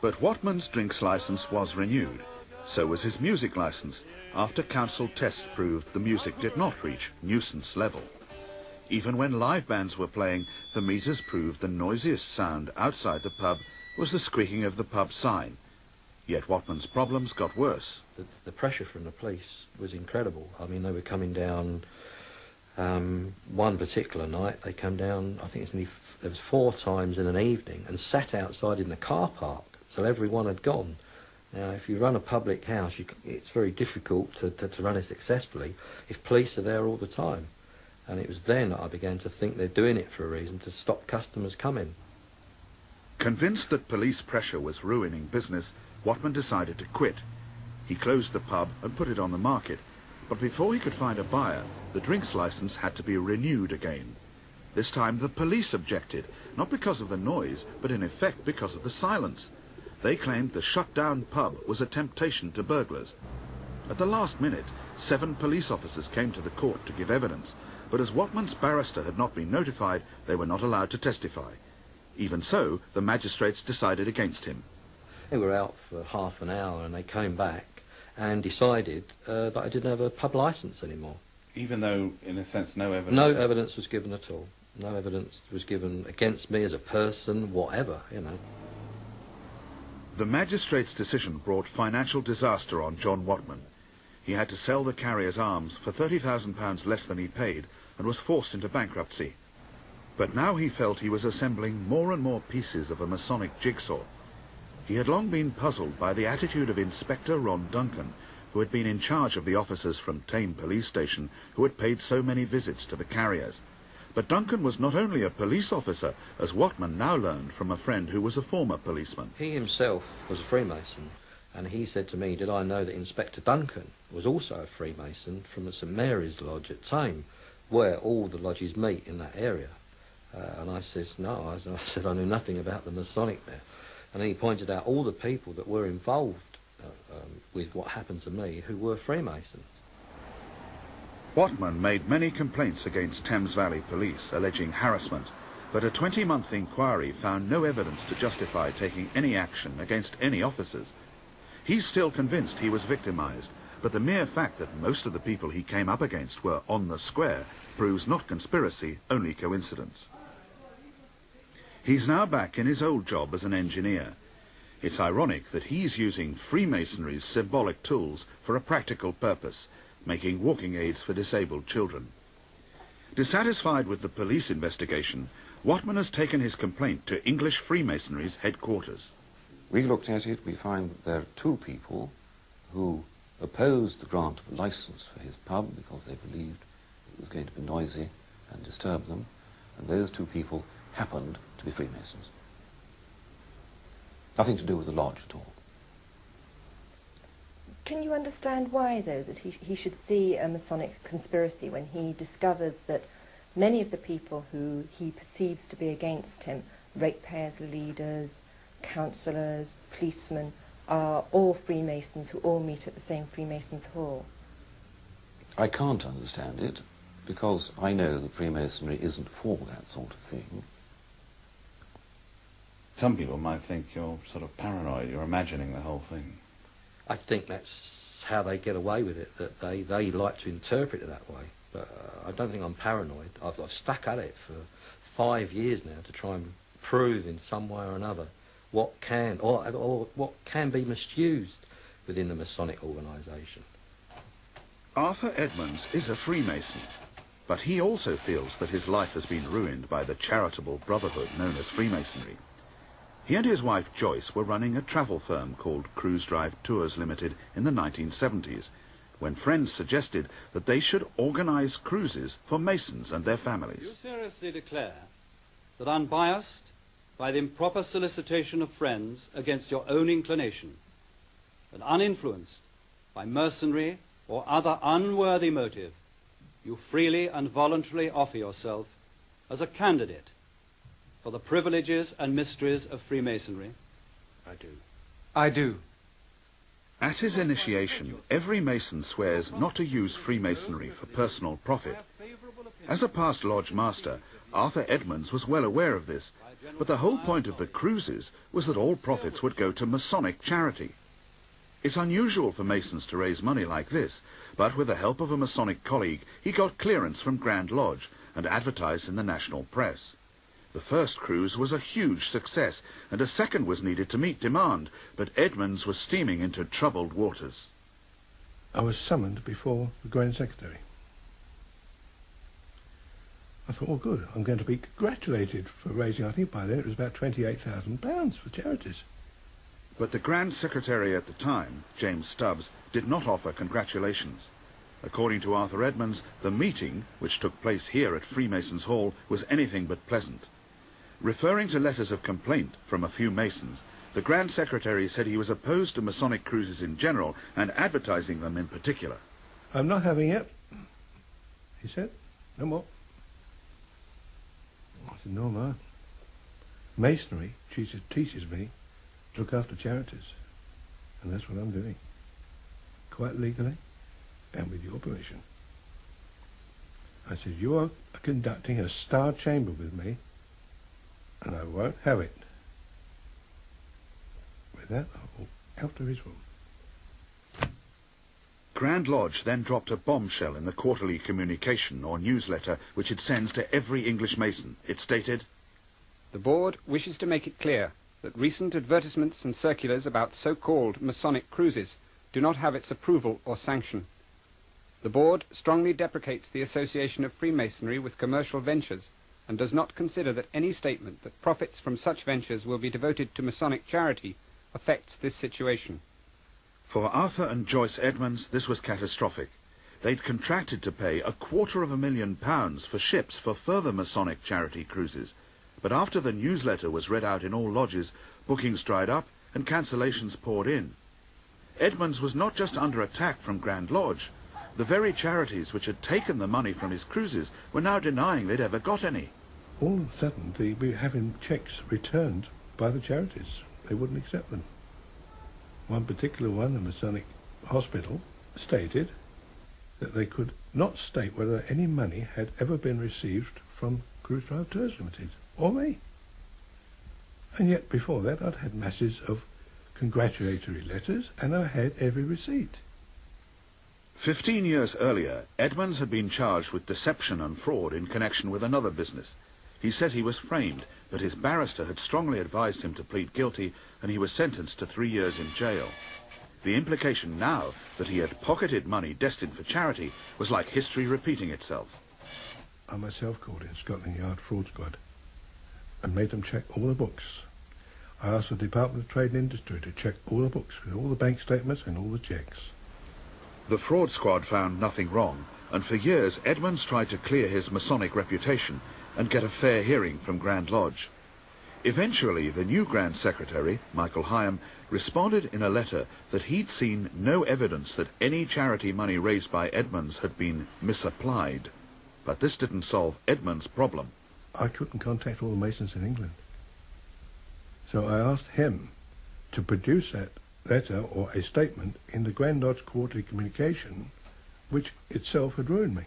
But Watman's drinks licence was renewed. So was his music licence, after council tests proved the music did not reach nuisance level. Even when live bands were playing, the meters proved the noisiest sound outside the pub was the squeaking of the pub sign. Yet Watman's problems got worse. The pressure from the police was incredible. I mean, they were coming down, one particular night, they came down, I think there was 4 times in an evening, and sat outside in the car park till everyone had gone. Now, if you run a public house, it's very difficult to run it successfully if police are there all the time. And it was then that I began to think they're doing it for a reason, to stop customers coming. Convinced that police pressure was ruining business, Watman decided to quit. He closed the pub and put it on the market, but before he could find a buyer, the drinks licence had to be renewed again. This time the police objected, not because of the noise, but in effect because of the silence. They claimed the shut-down pub was a temptation to burglars. At the last minute, 7 police officers came to the court to give evidence, but as Watman's barrister had not been notified, they were not allowed to testify. Even so, the magistrates decided against him. They were out for half an hour and they came back and decided that I didn't have a pub licence anymore. Even though, in a sense, no evidence? No evidence was given at all. No evidence was given against me as a person, whatever, you know. The magistrate's decision brought financial disaster on John Watman. He had to sell the carrier's arms for £30,000 less than he paid and was forced into bankruptcy. But now he felt he was assembling more and more pieces of a Masonic jigsaw. He had long been puzzled by the attitude of Inspector Ron Duncan, who had been in charge of the officers from Tame Police Station who had paid so many visits to the carriers. But Duncan was not only a police officer, as Watman now learned from a friend who was a former policeman. He himself was a Freemason, and he said to me, did I know that Inspector Duncan was also a Freemason from the St Mary's Lodge at Tame, where all the lodges meet in that area? And I says, no, I said I knew nothing about the Masonic there. And then he pointed out all the people that were involved with what happened to me who were Freemasons. Watman made many complaints against Thames Valley Police, alleging harassment, but a 20-month inquiry found no evidence to justify taking any action against any officers. He's still convinced he was victimised, but the mere fact that most of the people he came up against were on the square proves not conspiracy, only coincidence. He's now back in his old job as an engineer. It's ironic that he's using Freemasonry's symbolic tools for a practical purpose, making walking aids for disabled children. Dissatisfied with the police investigation, Watman has taken his complaint to English Freemasonry's headquarters. We looked at it, we find that there are 2 people who opposed the grant of a licence for his pub because they believed it was going to be noisy and disturb them, and those 2 people happened to be Freemasons. Nothing to do with the lodge at all. Can you understand why, though, that he should see a Masonic conspiracy when he discovers that many of the people who he perceives to be against him, ratepayers, leaders, councillors, policemen, are all Freemasons who all meet at the same Freemasons' Hall? I can't understand it, because I know that Freemasonry isn't for that sort of thing. Some people might think you're sort of paranoid, you're imagining the whole thing. I think that's how they get away with it, that they like to interpret it that way. But I don't think I'm paranoid. I've stuck at it for 5 years now to try and prove in some way or another what can or what can be misused within the Masonic organisation. Arthur Edmonds is a Freemason, but he also feels that his life has been ruined by the charitable brotherhood known as Freemasonry. He and his wife Joyce were running a travel firm called Cruise Drive Tours Limited in the 1970s, when friends suggested that they should organise cruises for Masons and their families. You seriously declare that unbiased by the improper solicitation of friends against your own inclination, and uninfluenced by mercenary or other unworthy motive, you freely and voluntarily offer yourself as a candidate for the privileges and mysteries of Freemasonry? I do. I do. At his initiation, every Mason swears not to use Freemasonry for personal profit. As a past lodge master, Arthur Edmonds was well aware of this, but the whole point of the cruises was that all profits would go to Masonic charity. It's unusual for Masons to raise money like this, but with the help of a Masonic colleague, he got clearance from Grand Lodge and advertised in the national press. The first cruise was a huge success, and a second was needed to meet demand, but Edmonds was steaming into troubled waters. I was summoned before the Grand Secretary. I thought, oh good, I'm going to be congratulated for raising, I think by then it was about £28,000 for charities. But the Grand Secretary at the time, James Stubbs, did not offer congratulations. According to Arthur Edmonds, the meeting, which took place here at Freemasons' Hall, was anything but pleasant. Referring to letters of complaint from a few Masons, the Grand Secretary said he was opposed to Masonic cruises in general and advertising them in particular. I'm not having it, he said. No more. I said, no, no. Masonry, she said, teaches me to look after charities. And that's what I'm doing. Quite legally and with your permission. I said, you are conducting a star chamber with me and I won't have it. With that, I walked out of his room. Grand Lodge then dropped a bombshell in the quarterly communication or newsletter which it sends to every English Mason. It stated, "The Board wishes to make it clear that recent advertisements and circulars about so-called Masonic cruises do not have its approval or sanction. The Board strongly deprecates the association of Freemasonry with commercial ventures and does not consider that any statement that profits from such ventures will be devoted to Masonic charity affects this situation." For Arthur and Joyce Edmonds, this was catastrophic. They'd contracted to pay £250,000 for ships for further Masonic charity cruises. But after the newsletter was read out in all lodges, bookings dried up and cancellations poured in. Edmonds was not just under attack from Grand Lodge. The very charities which had taken the money from his cruises were now denying they'd ever got any. All of a sudden, we were having cheques returned by the charities. They wouldn't accept them. One particular one, the Masonic Hospital, stated that they could not state whether any money had ever been received from Cruise Drive Tours Limited, or me. And yet before that I'd had masses of congratulatory letters and I had every receipt. 15 years earlier, Edmonds had been charged with deception and fraud in connection with another business. He says he was framed, but his barrister had strongly advised him to plead guilty and he was sentenced to 3 years in jail. The implication now that he had pocketed money destined for charity was like history repeating itself. I myself called in Scotland Yard Fraud Squad and made them check all the books. I asked the Department of Trade and Industry to check all the books with all the bank statements and all the cheques. The fraud squad found nothing wrong, and for years Edmonds tried to clear his Masonic reputation and get a fair hearing from Grand Lodge. Eventually, the new Grand Secretary, Michael Hyam, responded in a letter that he'd seen no evidence that any charity money raised by Edmonds had been misapplied. But this didn't solve Edmonds' problem. I couldn't contact all the Masons in England. So I asked him to produce that letter or a statement in the Grand Lodge quarterly communication, which itself had ruined me.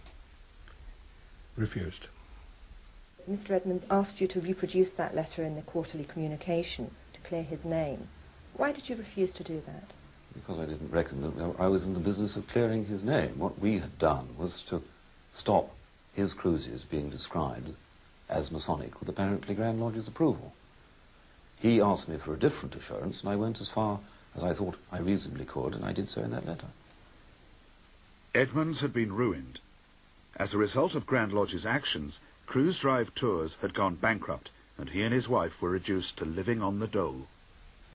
Refused. Mr. Edmonds asked you to reproduce that letter in the quarterly communication to clear his name. Why did you refuse to do that? Because I didn't reckon that I was in the business of clearing his name. What we had done was to stop his cruises being described as Masonic with apparently Grand Lodge's approval. He asked me for a different assurance, and I went as far as I thought I reasonably could, and I did so in that letter. Edmonds had been ruined. As a result of Grand Lodge's actions, Cruise Drive Tours had gone bankrupt, and he and his wife were reduced to living on the dole.